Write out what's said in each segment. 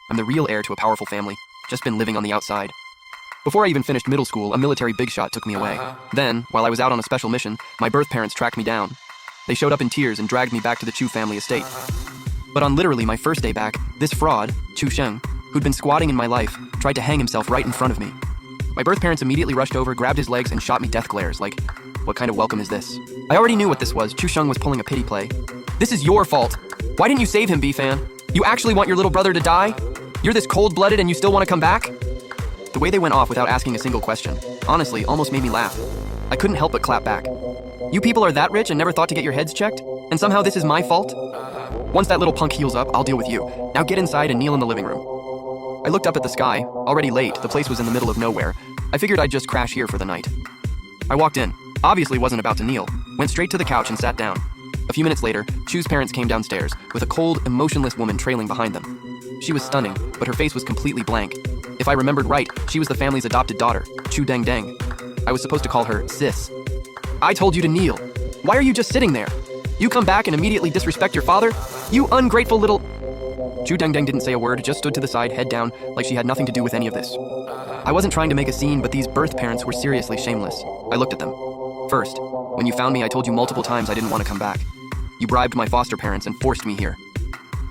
I'm the real heir to a powerful family, just been living on the outside. Before I even finished middle school, a military big shot took me away. Then, while I was out on a special mission, my birth parents tracked me down. They showed up in tears and dragged me back to the Chu family estate. But on literally my first day back, this fraud, Chu Sheng, who'd been squatting in my life, tried to hang himself right in front of me. My birth parents immediately rushed over, grabbed his legs, and shot me death glares, like, what kind of welcome is this? I already knew what this was. Chu Sheng was pulling a pity play. This is your fault. Why didn't you save him, B-Fan? You actually want your little brother to die? You're this cold-blooded and you still want to come back? The way they went off without asking a single question, honestly, almost made me laugh. I couldn't help but clap back. You people are that rich and never thought to get your heads checked? And somehow this is my fault? Once that little punk heals up, I'll deal with you. Now get inside and kneel in the living room. I looked up at the sky. Already late, the place was in the middle of nowhere. I figured I'd just crash here for the night. I walked in. Obviously wasn't about to kneel. Went straight to the couch and sat down. A few minutes later, Chu's parents came downstairs, with a cold, emotionless woman trailing behind them. She was stunning, but her face was completely blank. If I remembered right, she was the family's adopted daughter, Chu Deng Deng. I was supposed to call her Sis. I told you to kneel. Why are you just sitting there? You come back and immediately disrespect your father? You ungrateful little... Chu Deng Deng didn't say a word, just stood to the side, head down, like she had nothing to do with any of this. I wasn't trying to make a scene, but these birth parents were seriously shameless. I looked at them. First, when you found me, I told you multiple times I didn't want to come back. You bribed my foster parents and forced me here.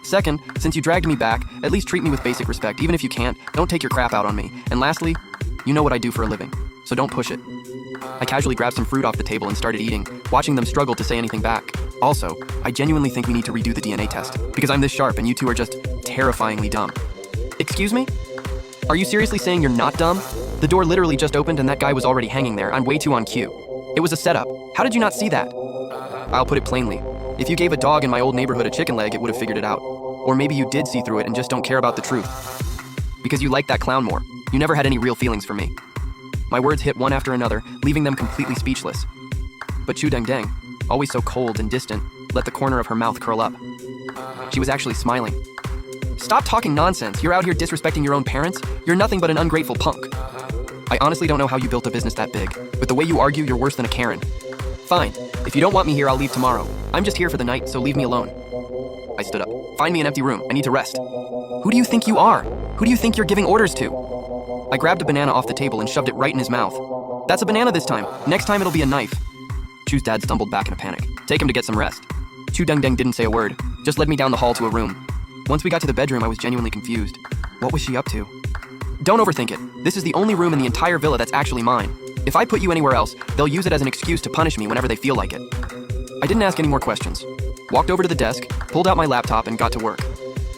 Second, since you dragged me back, at least treat me with basic respect. Even if you can't, don't take your crap out on me. And lastly, you know what I do for a living, so don't push it. I casually grabbed some fruit off the table and started eating, watching them struggle to say anything back. Also, I genuinely think we need to redo the DNA test, because I'm this sharp and you two are just terrifyingly dumb. Excuse me? Are you seriously saying you're not dumb? The door literally just opened and that guy was already hanging there. I'm way too on cue. It was a setup. How did you not see that? I'll put it plainly. If you gave a dog in my old neighborhood a chicken leg, it would have figured it out. Or maybe you did see through it and just don't care about the truth. Because you like that clown more. You never had any real feelings for me. My words hit one after another, leaving them completely speechless. But Chu Deng Deng, always so cold and distant, let the corner of her mouth curl up. She was actually smiling. Stop talking nonsense. You're out here disrespecting your own parents? You're nothing but an ungrateful punk. I honestly don't know how you built a business that big, but the way you argue, you're worse than a Karen. Fine. If you don't want me here, I'll leave tomorrow. I'm just here for the night, so leave me alone. I stood up. Find me an empty room. I need to rest. Who do you think you are? Who do you think you're giving orders to? I grabbed a banana off the table and shoved it right in his mouth. That's a banana this time. Next time it'll be a knife. Chu's dad stumbled back in a panic. Take him to get some rest. Chu Deng Deng didn't say a word, just led me down the hall to a room. Once we got to the bedroom, I was genuinely confused. What was she up to? Don't overthink it. This is the only room in the entire villa that's actually mine. If I put you anywhere else, they'll use it as an excuse to punish me whenever they feel like it. I didn't ask any more questions. Walked over to the desk, pulled out my laptop, and got to work.